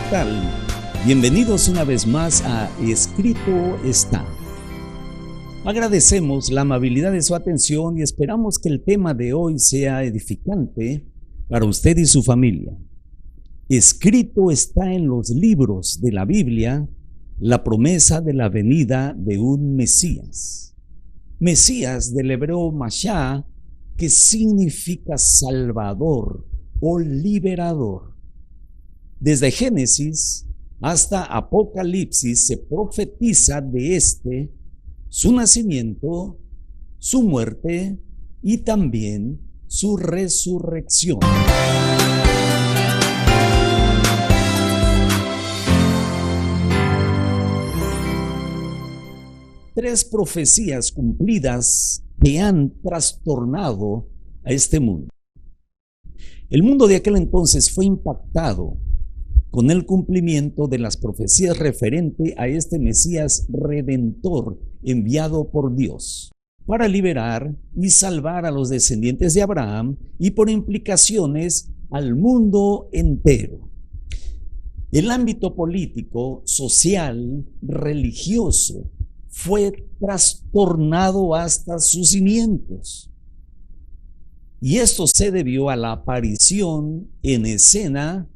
tal? Bienvenidos una vez más a Escrito está. Agradecemos la amabilidad de su atención y esperamos que el tema de hoy sea edificante para usted y su familia. Escrito está en los libros de la Biblia la promesa de la venida de un Mesías. Mesías del hebreo Mashá, que significa salvador o liberador. Desde Génesis hasta Apocalipsis se profetiza de su nacimiento, su muerte y también su resurrección. Tres profecías cumplidas que han trastornado a este mundo. El mundo de aquel entonces fue impactado con el cumplimiento de las profecías referente a este Mesías redentor enviado por Dios para liberar y salvar a los descendientes de Abraham y por implicaciones al mundo entero. El ámbito político, social, religioso fue trastornado hasta sus cimientos. Y esto se debió a la aparición en escena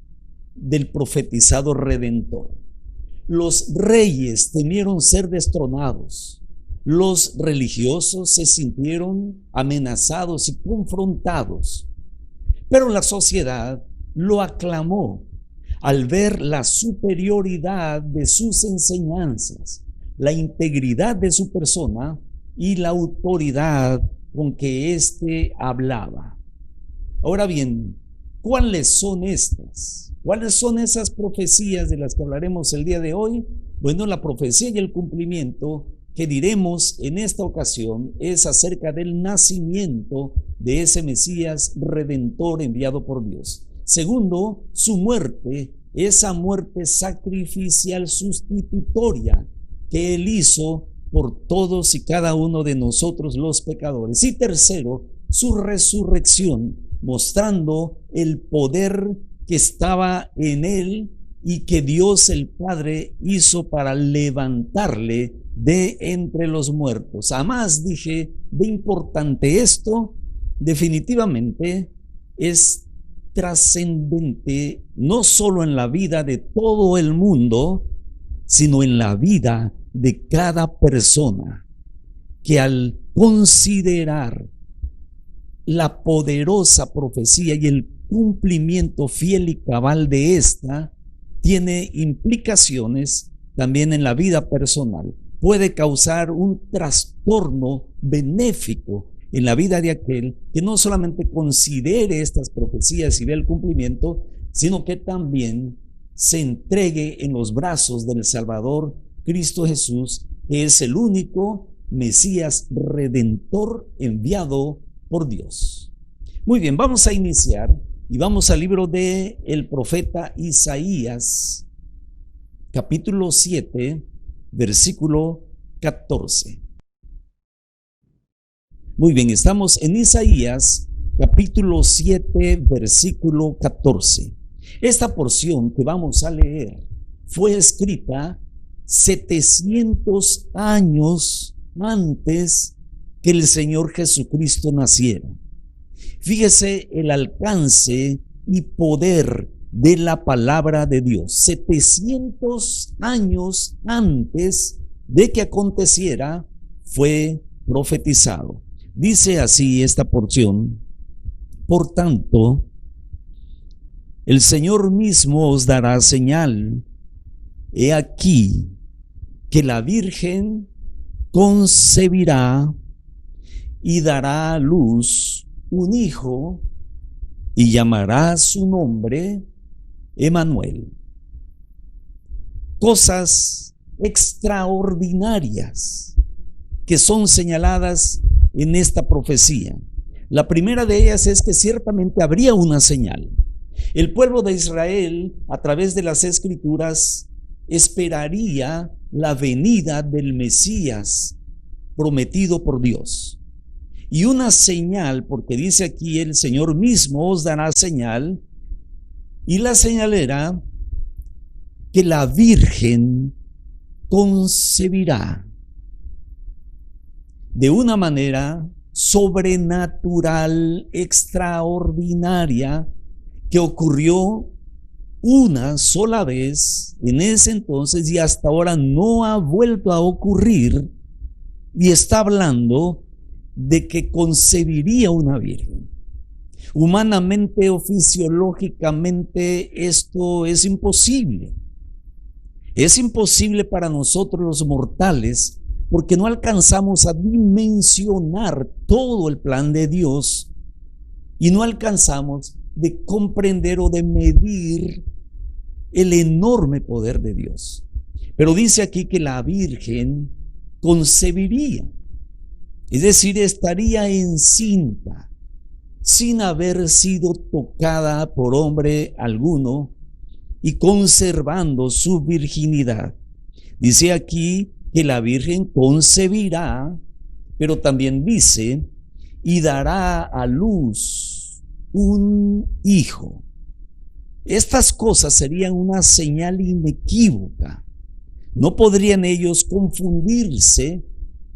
del profetizado Redentor. Los reyes temieron ser destronados. Los religiosos se sintieron amenazados y confrontados. Pero la sociedad lo aclamó al ver la superioridad de sus enseñanzas, la integridad de su persona y la autoridad con que éste hablaba. Ahora bien, ¿cuáles son estas? ¿Cuáles son esas profecías de las que hablaremos el día de hoy? Bueno, la profecía y el cumplimiento que diremos en esta ocasión es acerca del nacimiento de ese Mesías redentor enviado por Dios. Segundo, su muerte, esa muerte sacrificial sustitutoria que Él hizo por todos y cada uno de nosotros los pecadores. Y tercero, su resurrección, mostrando el poder que estaba en Él y que Dios el Padre hizo para levantarle de entre los muertos. Además, dije, de importante esto, definitivamente es trascendente, no solo en la vida de todo el mundo, sino en la vida de cada persona, que al considerar la poderosa profecía y el cumplimiento fiel y cabal de esta, tiene implicaciones también en la vida personal. Puede causar un trastorno benéfico en la vida de aquel que no solamente considere estas profecías y vea el cumplimiento, sino que también se entregue en los brazos del Salvador Cristo Jesús, que es el único Mesías redentor enviado por Dios. Muy bien, vamos a iniciar y vamos al libro de el profeta Isaías, capítulo 7, versículo 14. Muy bien, estamos en Isaías, capítulo 7, versículo 14. Esta porción que vamos a leer fue escrita 700 años antes que el Señor Jesucristo naciera. Fíjese el alcance y poder de la palabra de Dios. 700 años antes de que aconteciera, fue profetizado. Dice así esta porción: por tanto, el Señor mismo os dará señal. He aquí que la Virgen concebirá y dará a luz un hijo y llamará su nombre Emmanuel. Cosas extraordinarias que son señaladas en esta profecía. La primera de ellas es que ciertamente habría una señal. El pueblo de Israel, a través de las Escrituras, esperaría la venida del Mesías prometido por Dios. Y una señal, porque dice aquí el Señor mismo os dará señal, y la señal era que la Virgen concebirá de una manera sobrenatural, extraordinaria, que ocurrió una sola vez en ese entonces y hasta ahora no ha vuelto a ocurrir, y está hablando de que concebiría una virgen. Humanamente o fisiológicamente esto es imposible. Es imposible para nosotros los mortales porque no alcanzamos a dimensionar todo el plan de Dios y no alcanzamos de comprender o de medir el enorme poder de Dios. Pero dice aquí que la Virgen concebiría, es decir, estaría encinta sin haber sido tocada por hombre alguno y conservando su virginidad. Dice aquí que la Virgen concebirá, pero también dice, y dará a luz un hijo. Estas cosas serían una señal inequívoca. No podrían ellos confundirse,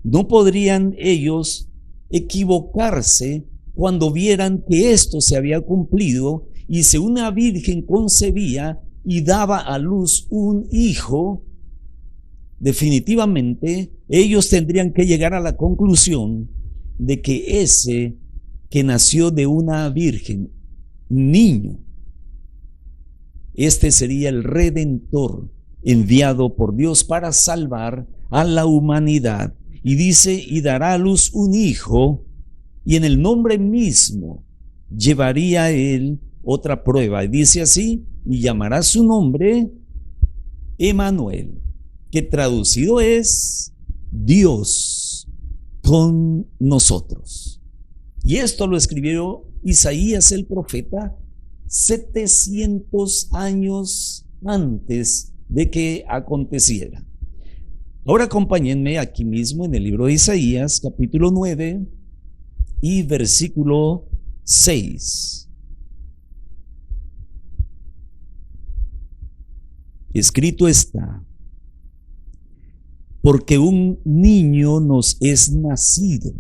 no podrían ellos equivocarse cuando vieran que esto se había cumplido y si una virgen concebía y daba a luz un hijo, definitivamente ellos tendrían que llegar a la conclusión de que ese que nació de una virgen, niño, este sería el Redentor enviado por Dios para salvar a la humanidad. Y dice, y dará a luz un hijo, y en el nombre mismo llevaría él otra prueba. Y dice así, y llamará su nombre Emmanuel, que traducido es Dios con nosotros. Y esto lo escribió Isaías el profeta 700 años antes de que aconteciera. Ahora acompáñenme aquí mismo en el libro de Isaías, capítulo 9 y versículo 6. Escrito está: porque un niño nos es nacido,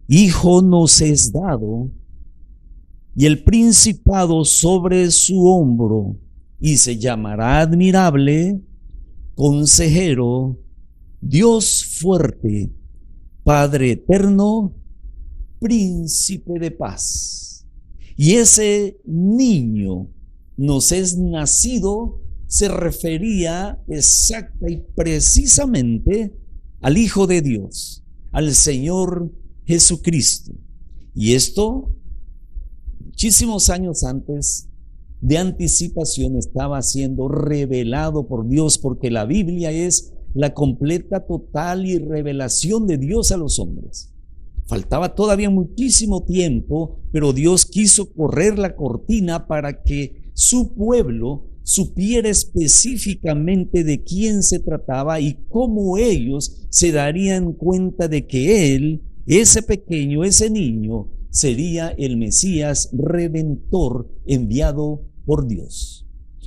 hijo nos es dado, y el principado sobre su hombro, y se llamará admirable, consejero, Dios fuerte, Padre eterno, príncipe de paz. Y ese niño nos es nacido se refería exacta y precisamente al Hijo de Dios, al Señor Jesucristo. Y esto, muchísimos años antes de anticipación, estaba siendo revelado por Dios, porque la Biblia es la completa, total y revelación de Dios a los hombres. Faltaba todavía muchísimo tiempo, pero Dios quiso correr la cortina para que su pueblo supiera específicamente de quién se trataba y cómo ellos se darían cuenta de que Él, ese pequeño, ese niño, sería el Mesías Redentor enviado por Dios.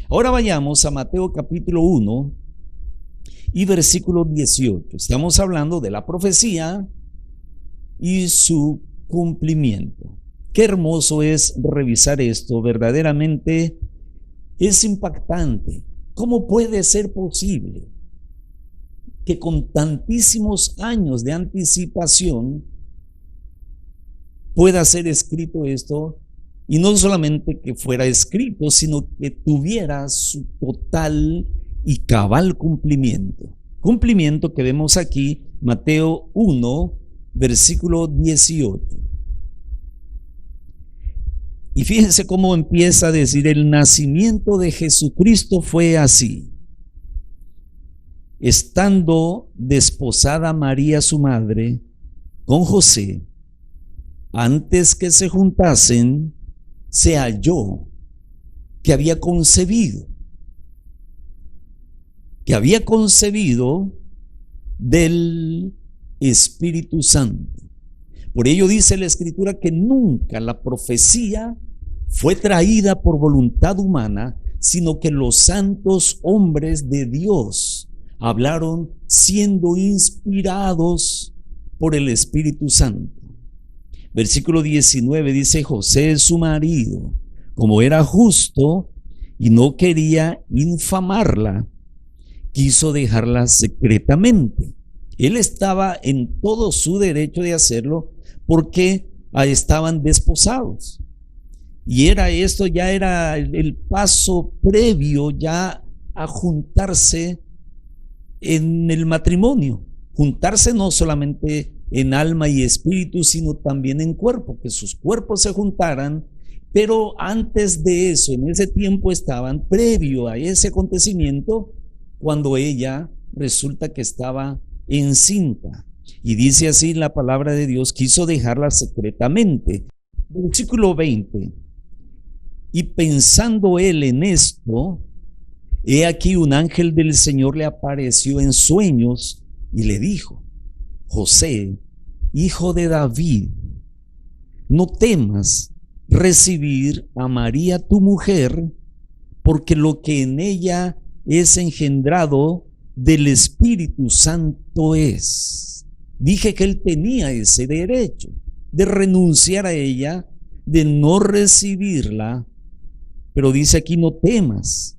Ahora vayamos a Mateo capítulo 1 y versículo 18. Estamos hablando de la profecía y su cumplimiento. Qué hermoso es revisar esto, verdaderamente es impactante. ¿Cómo puede ser posible que con tantísimos años de anticipación pueda ser escrito esto? Y no solamente que fuera escrito, sino que tuviera su total y cabal cumplimiento. Cumplimiento que vemos aquí, Mateo 1, versículo 18. Y fíjense cómo empieza a decir: el nacimiento de Jesucristo fue así. Estando desposada María su madre con José, antes que se juntasen, se halló que había concebido del Espíritu Santo. Por ello dice la Escritura que nunca la profecía fue traída por voluntad humana, sino que los santos hombres de Dios hablaron siendo inspirados por el Espíritu Santo. Versículo 19 dice: José, su marido, como era justo y no quería infamarla, quiso dejarla secretamente. Él estaba en todo su derecho de hacerlo porque estaban desposados. Y esto ya era el paso previo ya a juntarse en el matrimonio. Juntarse no solamente en alma y espíritu, sino también en cuerpo, que sus cuerpos se juntaran. Pero antes de eso, en ese tiempo estaban, previo a ese acontecimiento, cuando ella resulta que estaba encinta. Y dice así la palabra de Dios: quiso dejarla secretamente. Versículo 20. Y pensando él en esto, he aquí un ángel del Señor le apareció en sueños y le dijo: José, hijo de David, no temas recibir a María tu mujer, porque lo que en ella es engendrado del Espíritu Santo es. Dije que él tenía ese derecho de renunciar a ella, de no recibirla, pero dice aquí: no temas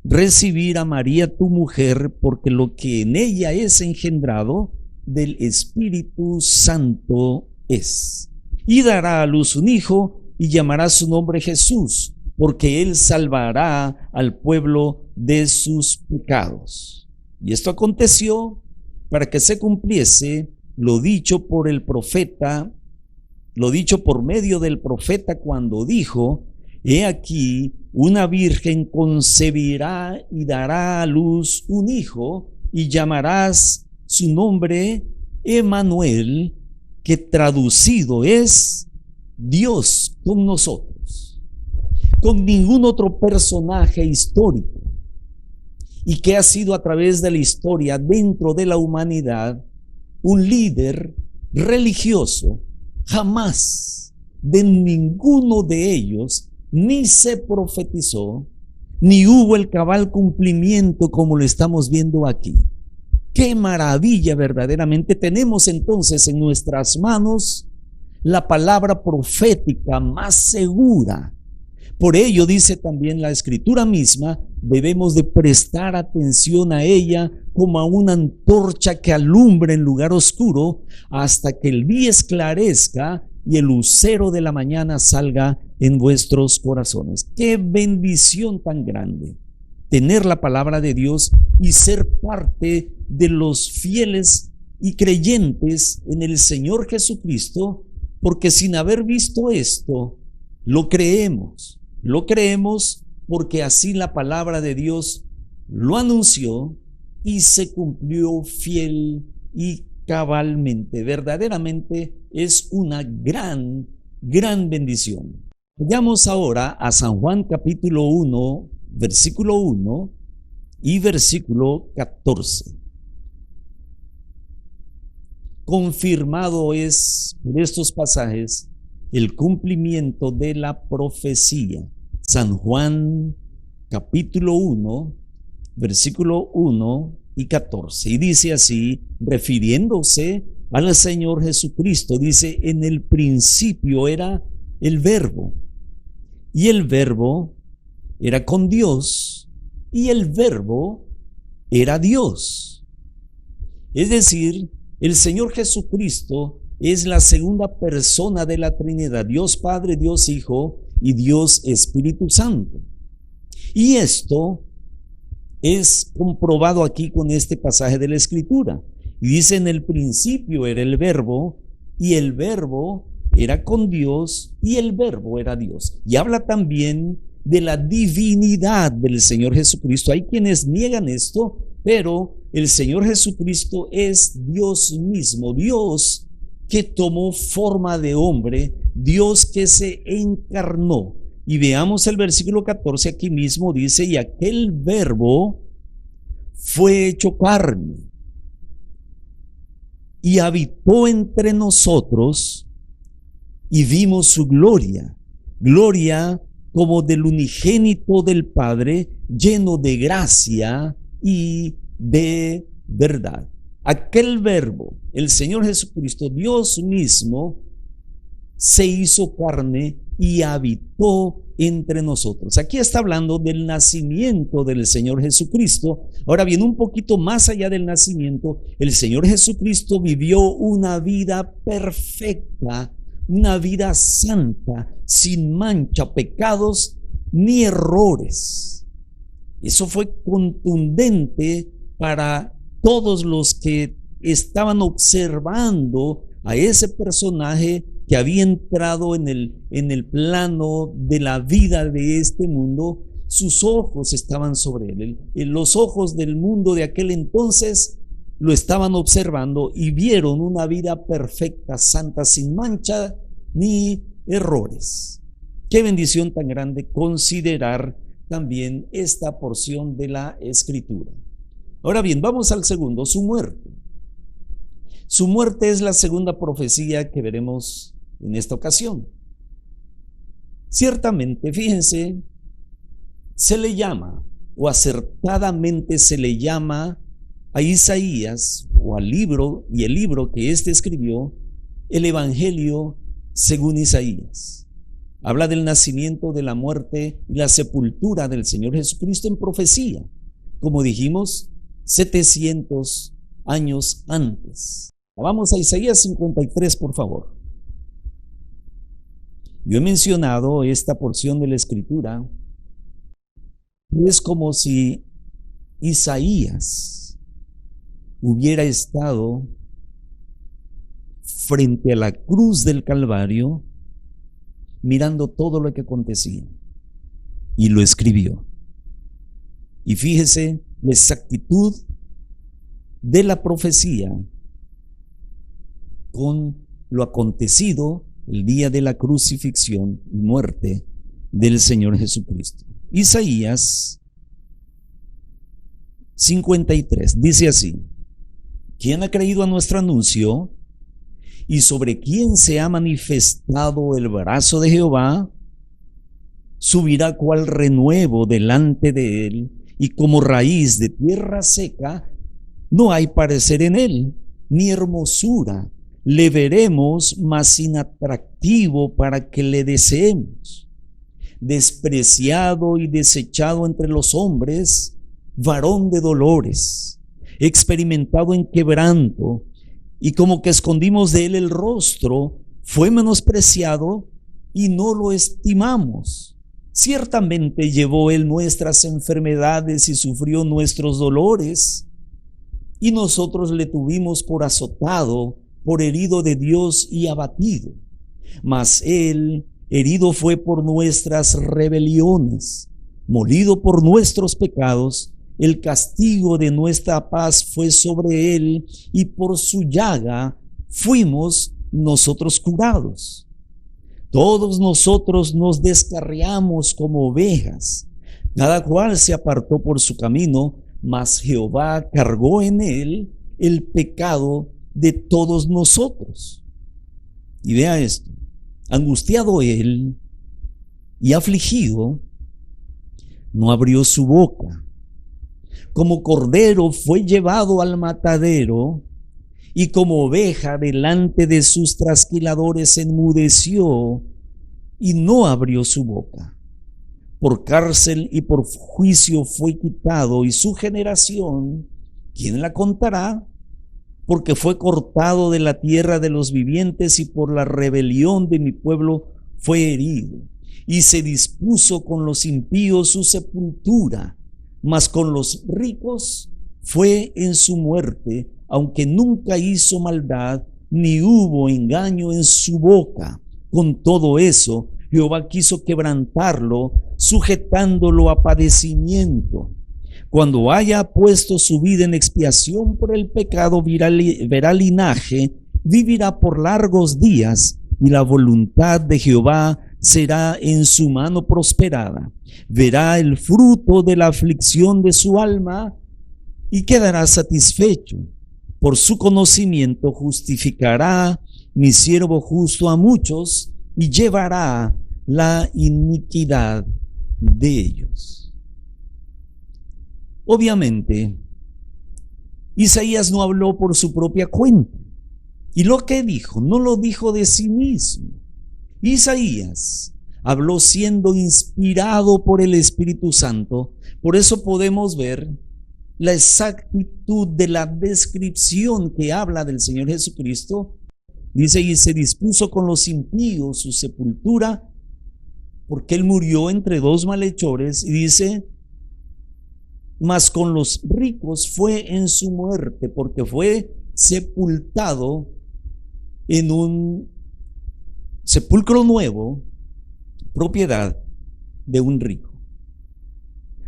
recibir a María tu mujer, porque lo que en ella es engendrado del Espíritu Santo es. Y dará a luz un hijo y llamará su nombre Jesús, porque él salvará al pueblo de sus pecados. Y esto aconteció para que se cumpliese lo dicho por el profeta, lo dicho por medio del profeta, cuando dijo: he aquí, una virgen concebirá y dará a luz un hijo, y llamarás su nombre Emmanuel, que traducido es Dios con nosotros. Con ningún otro personaje histórico y que ha sido a través de la historia dentro de la humanidad un líder religioso, jamás de ninguno de ellos ni se profetizó, ni hubo el cabal cumplimiento como lo estamos viendo aquí. ¡Qué maravilla! Verdaderamente tenemos entonces en nuestras manos la palabra profética más segura. Por ello dice también la Escritura misma: debemos de prestar atención a ella como a una antorcha que alumbra en lugar oscuro hasta que el día esclarezca y el lucero de la mañana salga en vuestros corazones. ¡Qué bendición tan grande! Tener la palabra de Dios y ser parte de los fieles y creyentes en el Señor Jesucristo, porque sin haber visto esto, lo creemos porque así la palabra de Dios lo anunció y se cumplió fiel y cabalmente. Verdaderamente es una gran bendición. Vayamos ahora a San Juan capítulo 1, versículo 1 y versículo 14. Confirmado es por estos pasajes el cumplimiento de la profecía. San Juan capítulo 1, versículo 1 y 14. Y dice así, refiriéndose al Señor Jesucristo, dice: en el principio era el Verbo, y el Verbo era con Dios, y el Verbo era Dios. Es decir, el Señor Jesucristo es la segunda persona de la Trinidad: Dios Padre, Dios Hijo y Dios Espíritu Santo. Y esto es comprobado aquí con este pasaje de la Escritura. Y dice: en el principio era el Verbo, y el Verbo era con Dios, y el Verbo era Dios. Y habla también de la divinidad del Señor Jesucristo. Hay quienes niegan esto, pero el Señor Jesucristo es Dios mismo, Dios que tomó forma de hombre, Dios que se encarnó. Y veamos el versículo 14 aquí mismo, dice: y aquel Verbo fue hecho carne y habitó entre nosotros, y vimos su gloria, gloria como del unigénito del Padre, lleno de gracia y de verdad. Aquel verbo, el Señor Jesucristo, Dios mismo, se hizo carne y habitó entre nosotros. Aquí está hablando del nacimiento del Señor Jesucristo. Ahora bien, un poquito más allá del nacimiento, el Señor Jesucristo vivió una vida perfecta, una vida santa, sin mancha, pecados ni errores. Eso fue contundente para todos los que estaban observando a ese personaje que había entrado en el plano de la vida de este mundo. Sus ojos estaban sobre él. Los ojos del mundo de aquel entonces lo estaban observando y vieron una vida perfecta, santa, sin mancha ni errores. Qué bendición tan grande considerar también esta porción de la Escritura. Ahora bien, vamos al segundo, su muerte. Su muerte es la segunda profecía que veremos en esta ocasión. Ciertamente, fíjense, se le llama, o acertadamente se le llama a Isaías, o al libro, y el libro que éste escribió, el Evangelio según Isaías. Habla del nacimiento, de la muerte y la sepultura del Señor Jesucristo en profecía, como dijimos, 700 años antes. Vamos a Isaías 53, por favor. Yo he mencionado esta porción de la Escritura. Es como si Isaías hubiera estado frente a la cruz del Calvario, mirando todo lo que acontecía, y lo escribió. Y fíjese la exactitud de la profecía con lo acontecido el día de la crucifixión y muerte del Señor Jesucristo. Isaías 53 dice así: ¿quién ha creído a nuestro anuncio? ¿Y sobre quién se ha manifestado el brazo de Jehová? Subirá cual renuevo delante de él, y como raíz de tierra seca, no hay parecer en él, ni hermosura. Le veremos, mas sin atractivo para que le deseemos. Despreciado y desechado entre los hombres, varón de dolores, experimentado en quebranto, y como que escondimos de él el rostro, fue menospreciado y no lo estimamos. Ciertamente llevó él nuestras enfermedades y sufrió nuestros dolores, y nosotros le tuvimos por azotado, por herido de Dios y abatido. Mas él herido fue por nuestras rebeliones, molido por nuestros pecados. El castigo de nuestra paz fue sobre él, y por su llaga fuimos nosotros curados. Todos nosotros nos descarriamos como ovejas, cada cual se apartó por su camino, mas Jehová cargó en él el pecado de todos nosotros. Y vea esto: angustiado él y afligido, no abrió su boca. Como cordero fue llevado al matadero, y como oveja delante de sus trasquiladores enmudeció, y no abrió su boca. Por cárcel y por juicio fue quitado, y su generación, ¿quién la contará? Porque fue cortado de la tierra de los vivientes, y por la rebelión de mi pueblo fue herido. Y se dispuso con los impíos su sepultura, mas con los ricos fue en su muerte, aunque nunca hizo maldad, ni hubo engaño en su boca. Con todo eso, Jehová quiso quebrantarlo, sujetándolo a padecimiento. Cuando haya puesto su vida en expiación por el pecado, verá linaje, vivirá por largos días, y la voluntad de Jehová será en su mano prosperada. Verá el fruto de la aflicción de su alma y quedará satisfecho. Por su conocimiento justificará mi siervo justo a muchos, y llevará la iniquidad de ellos. Obviamente, Isaías no habló por su propia cuenta. Y lo que dijo, no lo dijo de sí mismo. Isaías habló siendo inspirado por el Espíritu Santo. Por eso podemos ver la exactitud de la descripción que habla del Señor Jesucristo. Dice, y se dispuso con los impíos su sepultura, porque él murió entre dos malhechores. Y dice, mas con los ricos fue en su muerte, porque fue sepultado en un sepulcro nuevo, propiedad de un rico.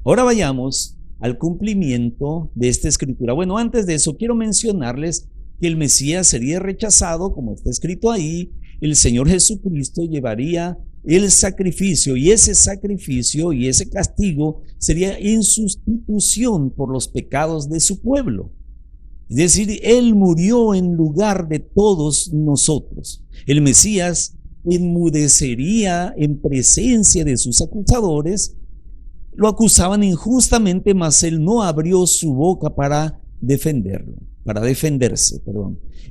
Ahora vayamos al cumplimiento de esta escritura. Bueno, antes de eso quiero mencionarles que el Mesías sería rechazado, como está escrito ahí. El Señor Jesucristo llevaría el sacrificio, y ese sacrificio y ese castigo sería en sustitución por los pecados de su pueblo. Es decir, Él murió en lugar de todos nosotros. El Mesías enmudecería en presencia de sus acusadores. Lo acusaban injustamente, mas Él no abrió su boca para defenderse.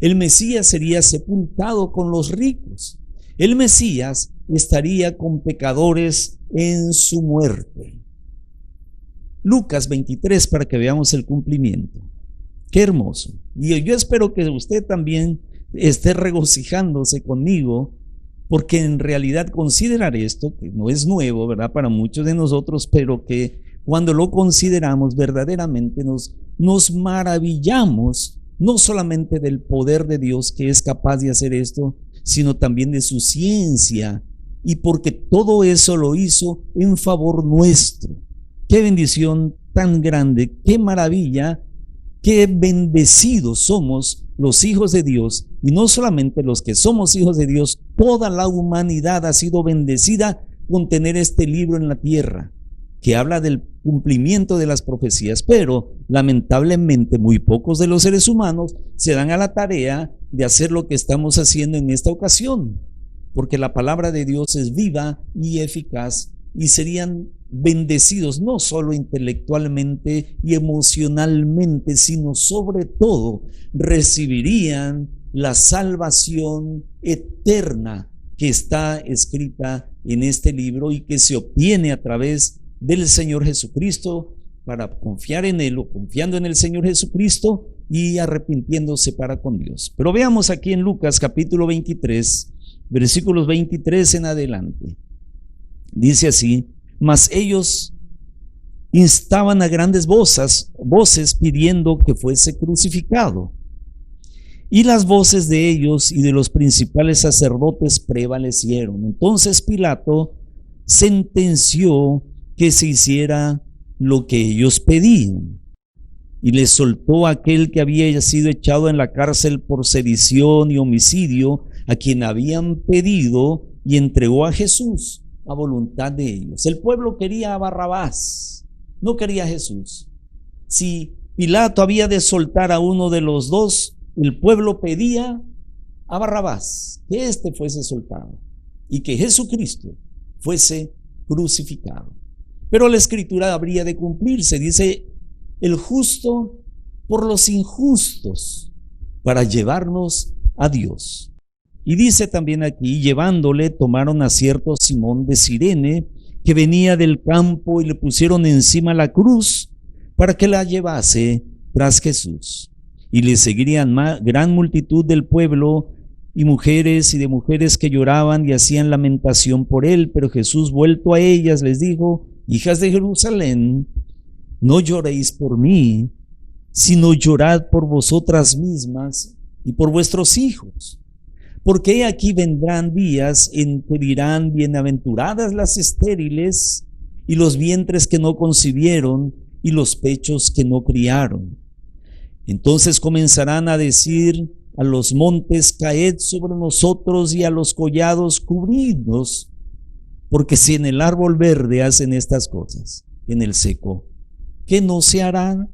El Mesías sería sepultado con los ricos. El Mesías estaría con pecadores en su muerte. Lucas 23, para que veamos el cumplimiento. Qué hermoso. Y yo espero que usted también esté regocijándose conmigo, porque en realidad considerar esto, que no es nuevo, ¿verdad?, para muchos de nosotros, pero que cuando lo consideramos verdaderamente nos maravillamos, no solamente del poder de Dios que es capaz de hacer esto, sino también de su ciencia, y porque todo eso lo hizo en favor nuestro. Qué bendición tan grande, qué maravilla, qué bendecidos somos los hijos de Dios. Y no solamente los que somos hijos de Dios, toda la humanidad ha sido bendecida con tener este libro en la tierra, que habla del cumplimiento de las profecías. Pero lamentablemente muy pocos de los seres humanos se dan a la tarea de hacer lo que estamos haciendo en esta ocasión, porque la palabra de Dios es viva y eficaz, y serían bendecidos no solo intelectualmente y emocionalmente, sino sobre todo recibirían la salvación eterna que está escrita en este libro y que se obtiene a través del Señor Jesucristo, para confiar en Él, o confiando en el Señor Jesucristo y arrepintiéndose para con Dios. Pero veamos aquí en Lucas capítulo 23, versículos 23 en adelante. Dice así: mas ellos instaban a grandes voces pidiendo que fuese crucificado. Y las voces de ellos y de los principales sacerdotes prevalecieron. Entonces Pilato sentenció que se hiciera lo que ellos pedían, y les soltó a aquel que había sido echado en la cárcel por sedición y homicidio, a quien habían pedido, y entregó a Jesús a voluntad de ellos. El pueblo quería a Barrabás, no quería a Jesús. Si Pilato había de soltar a uno de los dos, el pueblo pedía a Barrabás, que éste fuese soltado y que Jesucristo fuese crucificado. Pero la escritura habría de cumplirse, dice: el justo por los injustos, para llevarnos a Dios. Y dice también aquí: llevándole, tomaron a cierto Simón de Cirene, que venía del campo, y le pusieron encima la cruz para que la llevase tras Jesús. Y le seguirían gran multitud del pueblo, y mujeres y de mujeres que lloraban y hacían lamentación por él. Pero Jesús, vuelto a ellas, les dijo: hijas de Jerusalén, no lloréis por mí, sino llorad por vosotras mismas y por vuestros hijos. Porque aquí vendrán días en que dirán: bienaventuradas las estériles, y los vientres que no concibieron, y los pechos que no criaron. Entonces comenzarán a decir a los montes: caed sobre nosotros, y a los collados: cubridnos. Porque si en el árbol verde hacen estas cosas, en el seco, ¿qué no se harán?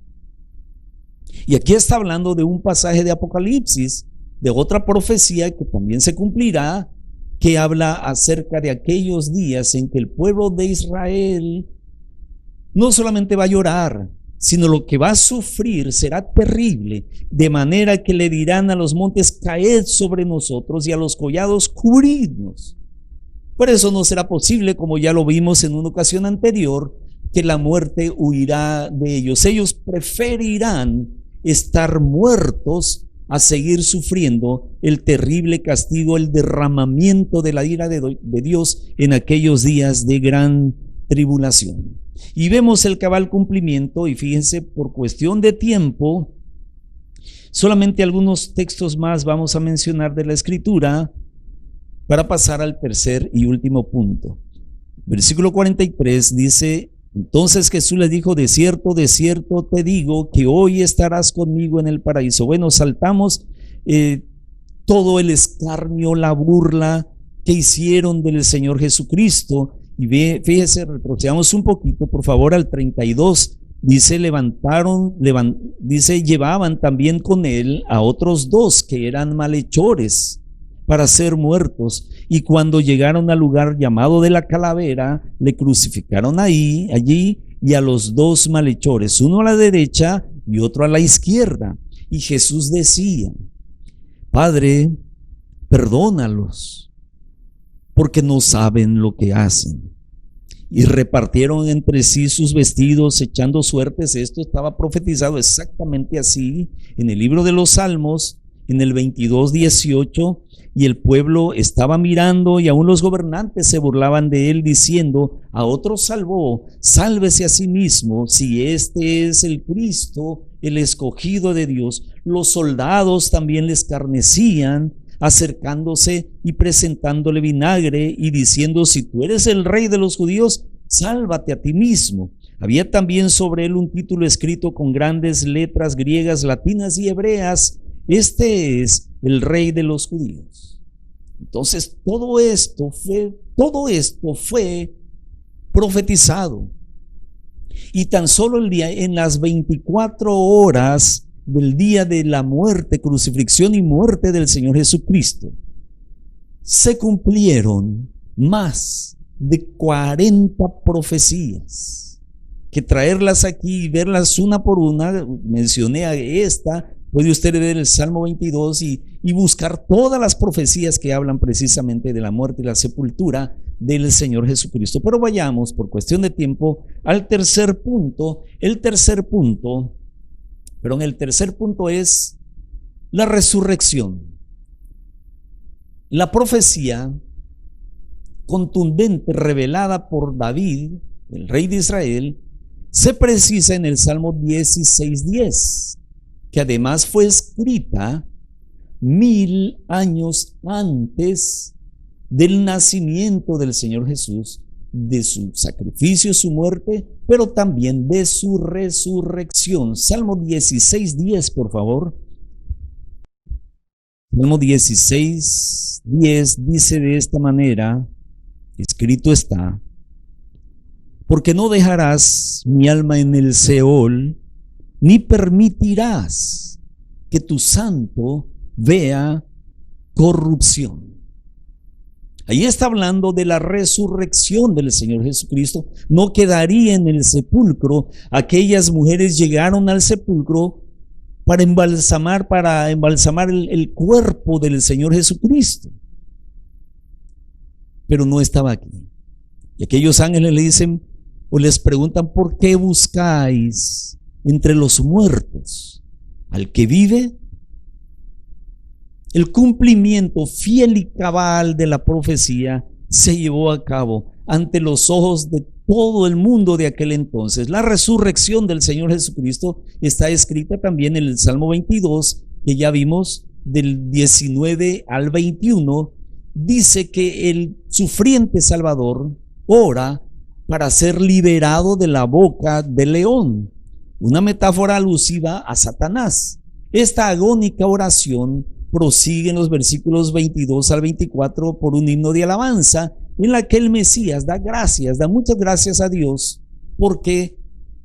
Y aquí está hablando de un pasaje de Apocalipsis, de otra profecía que también se cumplirá, que habla acerca de aquellos días en que el pueblo de Israel no solamente va a llorar, sino lo que va a sufrir será terrible, de manera que le dirán a los montes, caed sobre nosotros, y a los collados, cubridnos. Por eso no será posible, como ya lo vimos en una ocasión anterior, que la muerte huirá de ellos. Ellos preferirán estar muertos a seguir sufriendo el terrible castigo, el derramamiento de la ira de Dios en aquellos días de gran tribulación. Y vemos el cabal cumplimiento, y fíjense, por cuestión de tiempo, solamente algunos textos más vamos a mencionar de la Escritura para pasar al tercer y último punto. Versículo 43 dice: entonces Jesús les dijo, de cierto te digo, que hoy estarás conmigo en el paraíso. Bueno, saltamos todo el escarnio, la burla que hicieron del Señor Jesucristo. Y fíjese, retrocedamos un poquito, por favor, al 32. Dice, llevaban también con él a otros dos que eran malhechores para ser muertos. Y cuando llegaron al lugar llamado de la Calavera, le crucificaron allí, y a los dos malhechores, uno a la derecha y otro a la izquierda. Y Jesús decía, Padre, perdónalos, porque no saben lo que hacen. Y repartieron entre sí sus vestidos, echando suertes. Esto estaba profetizado exactamente así en el libro de los Salmos, en el 22:18. Y el pueblo estaba mirando, y aún los gobernantes se burlaban de él, diciendo, a otro salvó, sálvese a sí mismo, si este es el Cristo, el escogido de Dios. Los soldados también le escarnecían, acercándose y presentándole vinagre y diciendo, si tú eres el rey de los judíos, sálvate a ti mismo. Había también sobre él un título escrito con grandes letras griegas, latinas y hebreas: este es el rey de los judíos. Entonces todo esto fue profetizado. Y tan solo el día, en las 24 horas del día de la muerte, crucifixión y muerte del Señor Jesucristo, se cumplieron más de 40 profecías, que traerlas aquí y verlas una por una. Mencioné a esta, puede usted ver el Salmo 22 y buscar todas las profecías que hablan precisamente de la muerte y la sepultura del Señor Jesucristo. Pero vayamos, por cuestión de tiempo, al tercer punto. El tercer punto es la resurrección. La profecía contundente revelada por David, el rey de Israel, se precisa en el Salmo 16:10, que además fue escrita 1000 años antes del nacimiento del Señor Jesús, de su sacrificio, su muerte, pero también de su resurrección. Salmo 16:10, por favor. Salmo 16:10 dice de esta manera: escrito está, porque no dejarás mi alma en el Seol, ni permitirás que tu santo vea corrupción. Ahí está hablando de la resurrección del Señor Jesucristo. No quedaría en el sepulcro. Aquellas mujeres llegaron al sepulcro para embalsamar el cuerpo del Señor Jesucristo, pero no estaba aquí. Y aquellos ángeles le dicen, o les preguntan, ¿por qué buscáis entre los muertos al que vive? El cumplimiento fiel y cabal de la profecía se llevó a cabo ante los ojos de todo el mundo de aquel entonces. La resurrección del Señor Jesucristo está escrita también en el Salmo 22, que ya vimos, del 19 al 21. Dice que el sufriente Salvador ora para ser liberado de la boca del león, una metáfora alusiva a Satanás. Esta agónica oración prosigue en los versículos 22 al 24 por un himno de alabanza, en la que el Mesías da muchas gracias a Dios, porque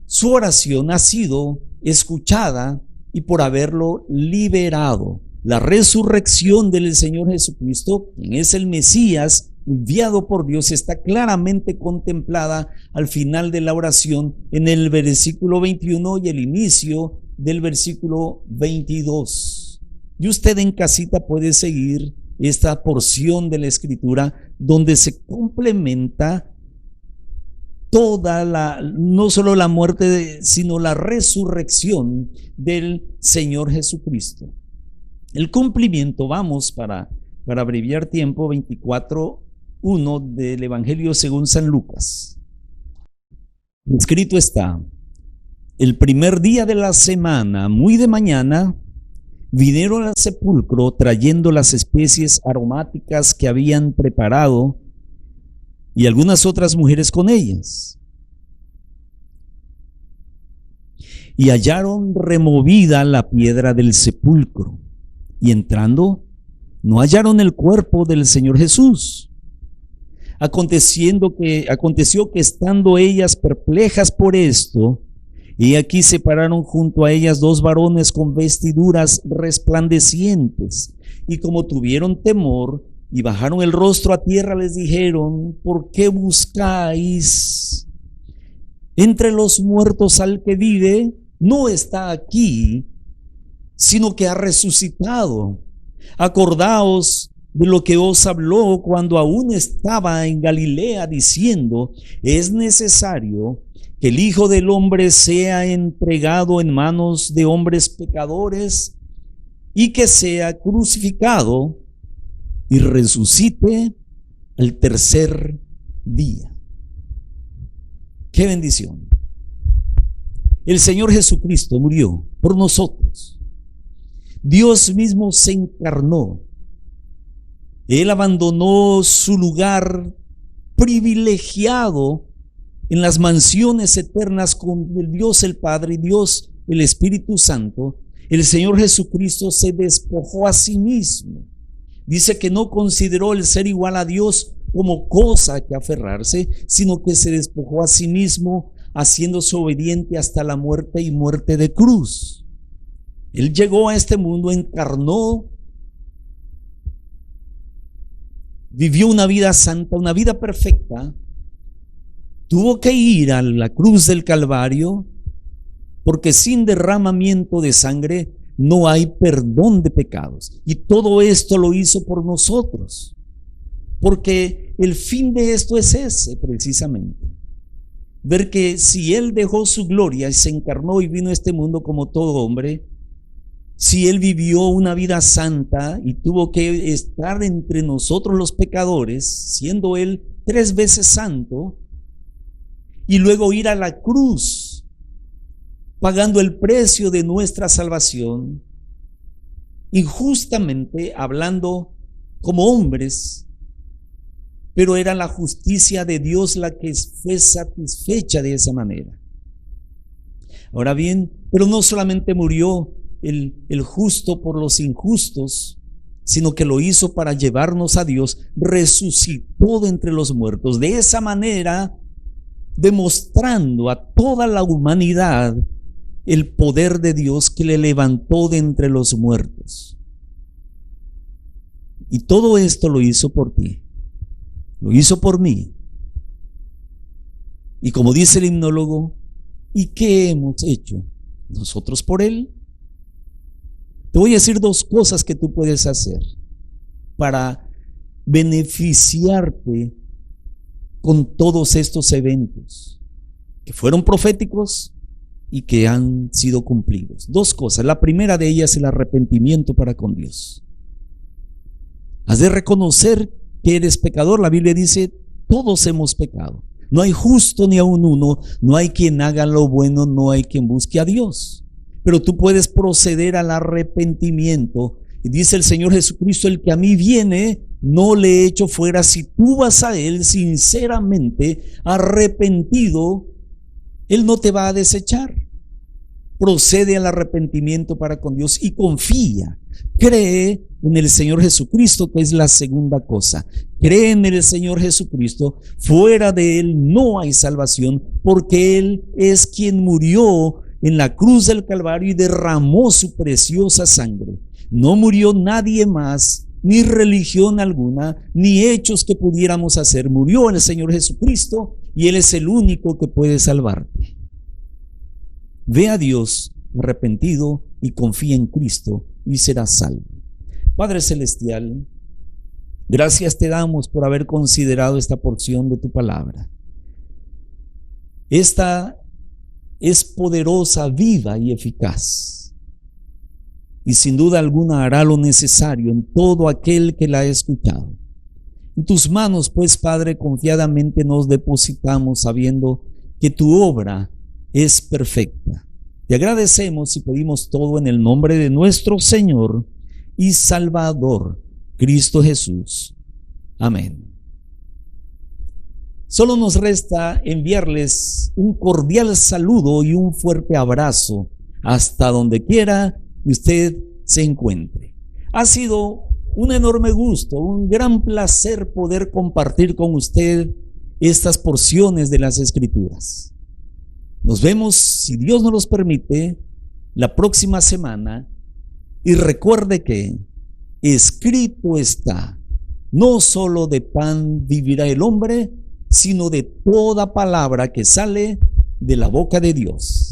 su oración ha sido escuchada y por haberlo liberado. La resurrección del Señor Jesucristo, quien es el Mesías enviado por Dios, está claramente contemplada al final de la oración en el versículo 21 y el inicio del versículo 22. Y usted en casita puede seguir esta porción de la Escritura donde se complementa no solo la muerte, sino la resurrección del Señor Jesucristo. El cumplimiento, vamos para abreviar tiempo, 24:1 del Evangelio según San Lucas. Escrito está: el primer día de la semana, muy de mañana, vinieron al sepulcro trayendo las especies aromáticas que habían preparado y algunas otras mujeres con ellas. Y hallaron removida la piedra del sepulcro. Y entrando, no hallaron el cuerpo del Señor Jesús. Aconteció que estando ellas perplejas por esto, y aquí se pararon junto a ellas dos varones con vestiduras resplandecientes, y como tuvieron temor y bajaron el rostro a tierra, les dijeron: ¿por qué buscáis entre los muertos al que vive? No está aquí, sino que ha resucitado. Acordaos de lo que os habló cuando aún estaba en Galilea, diciendo: es necesario que el Hijo del Hombre sea entregado en manos de hombres pecadores y que sea crucificado y resucite al tercer día. ¡Qué bendición! El Señor Jesucristo murió por nosotros. Dios mismo se encarnó. Él abandonó su lugar privilegiado en las mansiones eternas con el Dios el Padre y Dios el Espíritu Santo. El Señor Jesucristo se despojó a sí mismo. Dice que no consideró el ser igual a Dios como cosa que aferrarse, sino que se despojó a sí mismo, haciéndose obediente hasta la muerte y muerte de cruz. Él llegó a este mundo, encarnó, vivió una vida santa, una vida perfecta, tuvo que ir a la cruz del Calvario, porque sin derramamiento de sangre no hay perdón de pecados. Y todo esto lo hizo por nosotros, porque el fin de esto es ese precisamente. Ver que si Él dejó su gloria y se encarnó y vino a este mundo como todo hombre, si Él vivió una vida santa y tuvo que estar entre nosotros los pecadores, siendo Él 3 veces santo, y luego ir a la cruz, pagando el precio de nuestra salvación, injustamente hablando como hombres, pero era la justicia de Dios la que fue satisfecha de esa manera. Ahora bien, pero no solamente murió el justo por los injustos, sino que lo hizo para llevarnos a Dios, resucitó de entre los muertos, de esa manera demostrando a toda la humanidad el poder de Dios que le levantó de entre los muertos. Y todo esto lo hizo por ti, lo hizo por mí. Y como dice el himnólogo, ¿y qué hemos hecho nosotros por Él? Te voy a decir 2 cosas que tú puedes hacer para beneficiarte con todos estos eventos que fueron proféticos y que han sido cumplidos. 2 cosas. La primera de ellas es el arrepentimiento para con Dios. Has de reconocer que eres pecador. La Biblia dice: todos hemos pecado. No hay justo ni aun uno, no hay quien haga lo bueno, no hay quien busque a Dios. Pero tú puedes proceder al arrepentimiento. Y dice el Señor Jesucristo: el que a mí viene, no le echo fuera. Si tú vas a Él sinceramente arrepentido, Él no te va a desechar. Procede al arrepentimiento para con Dios y confía. Cree en el Señor Jesucristo, que es la segunda cosa. Cree en el Señor Jesucristo. Fuera de Él no hay salvación, porque Él es quien murió en la cruz del Calvario y derramó su preciosa sangre. No murió nadie más, ni religión alguna, ni hechos que pudiéramos hacer. Murió el Señor Jesucristo y Él es el único que puede salvarte. Ve a Dios arrepentido y confía en Cristo y serás salvo. Padre Celestial, gracias te damos por haber considerado esta porción de tu palabra. Esta es poderosa, viva y eficaz. Y sin duda alguna hará lo necesario en todo aquel que la ha escuchado. En tus manos, pues, Padre, confiadamente nos depositamos sabiendo que tu obra es perfecta. Te agradecemos y pedimos todo en el nombre de nuestro Señor y Salvador, Cristo Jesús. Amén. Solo nos resta enviarles un cordial saludo y un fuerte abrazo hasta donde quiera que usted se encuentre. Ha sido un enorme gusto, un gran placer poder compartir con usted estas porciones de las Escrituras. Nos vemos, si Dios nos los permite, la próxima semana. Y recuerde que escrito está, no solo de pan vivirá el hombre, sino de toda palabra que sale de la boca de Dios.